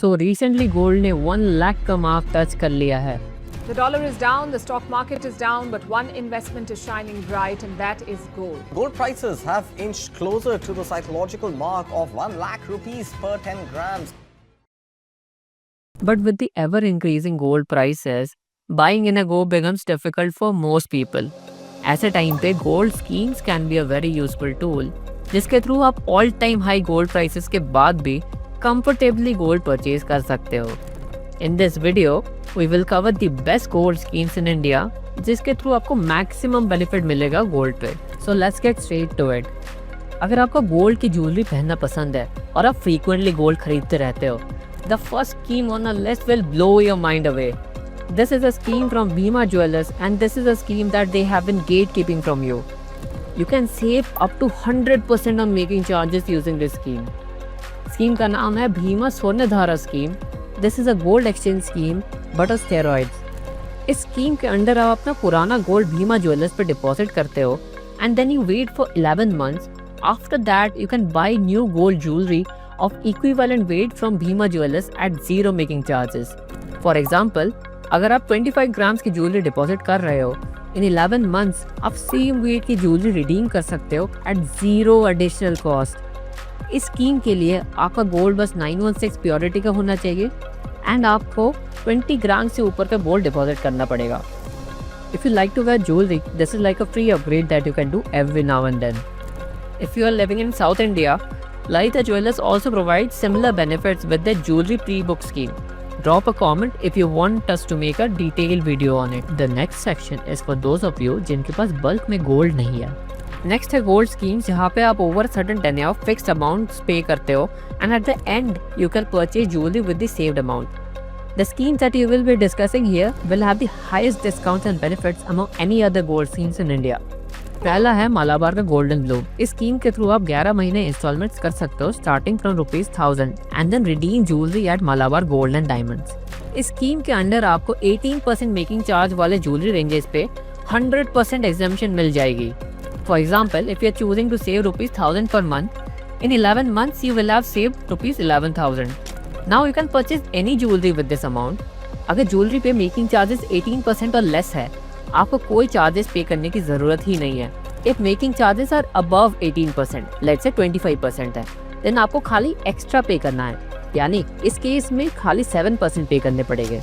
So recently gold ने 1 लाख का mark touch कर लिया है। The dollar is down, the stock market is down, but one investment is shining bright, and that is gold. Gold prices have inched closer to the psychological mark of 1 lakh rupees per 10 grams. But with the ever increasing gold prices, buying in a go becomes difficult for most people. ऐसे time पे gold schemes can be a very useful tool जिसके through आप all time high gold prices के बाद भी comfortably gold purchase कर सकते हो। In this video we will cover the best gold schemes in India जिसके थ्रू आपको मैक्सिमम बेनिफिट मिलेगा गोल्ड पे। So let's get straight to it. अगर आपको गोल्ड की ज्वेलरी पहनना पसंद है और आप फ्रीक्वेंटली गोल्ड खरीदते रहते हो, the first scheme on a list will blow your mind away. This is a scheme from Bhima Jewellers and this is a scheme that they have been gatekeeping from you. You can save up to 100% on making charges using this scheme. Scheme का नाम है Bhima Swarnadhara scheme. This is a gold exchange scheme but on steroids. इस scheme के under आप अपना पुराना gold Bhima jewellers पे deposit करते हो and then you wait for 11 months. After that you can buy new gold jewelry of equivalent weight from Bhima Jewellers at zero making charges. For example, अगर आप 25 grams की jewellery deposit कर रहे हो, इन 11 months आप same wait की jewellery redeem कर सकते हो एट जीरो एडिशनल कॉस्ट। इस स्कीम के लिए आपका गोल्ड बस 916 प्योरिटी का होना चाहिए एंड आपको 20 ग्राम से ऊपर का गोल्ड डिपॉजिट करना पड़ेगा। If you like to wear jewellery, this is like a free upgrade that you can do every now and then. If you are living in South India, Lalita Jewellers also provides similar benefits with their jewelry pre-book scheme. Drop a comment if you want us to make a detailed video on it. The next section is for those of you जिनके पास bulk में gold नहीं है। Next है gold scheme जहाँ पे आप over certain tenure fixed amount पे करते हो and at the end you can purchase jewellery with the saved amount. The schemes that you will be discussing here will have the highest discounts and benefits among any other gold schemes in India. पहला है मालाबार का golden bloom. इस scheme के through आप 11 महीने instalments कर सकते हो starting from ₹1000 and then redeem jewellery at Malabar gold and diamonds. इस स्कीम के अंडर आपको 18% मेकिंग चार्ज वाले ज्वेलरी रेंजेस पे 100% एग्जम्पशन मिल जाएगी। For example, if you are choosing to save ₹1000 per month, in 11 months you will have saved ₹11,000. Now you can purchase any jewelry with this amount. अगर jewellery पे making charges 18% और less है, आपको कोई charges पे करने की जरूरत ही नहीं है। If making charges are above 18%, let's say 25% है, देन आपको खाली एक्स्ट्रा पे करना है, यानी इस केस में खाली 7% पे करने पड़ेंगे।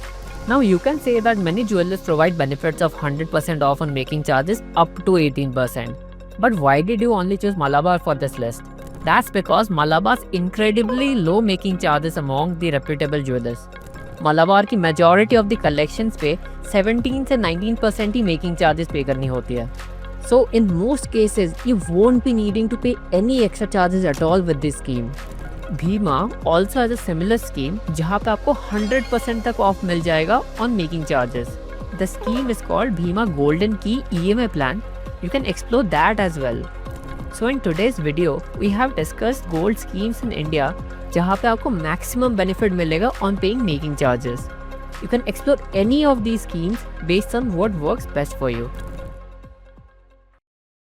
Now you can say that many jewellers provide benefits of 100% off on making charges up to 18%. But why did you only choose Malabar for this list? That's because Malabar's incredibly low making charges among the reputable jewelers. Malabar की majority of the collections पे 17 से 19% ही making charges पे करनी होती है। So in most cases you won't be needing to pay any extra charges at all with this scheme. Bhima also has a similar scheme जहाँ पे आपको 100% तक ऑफ मिल जाएगा on making charges. The scheme is called Bhima golden की EMI plan. You can explore that as well. So in today's video we have discussed gold schemes in India जहाँ पे आपको मैक्सिमम बेनिफिट मिलेगा on paying making charges. You can explore any of these schemes based on what works best for you.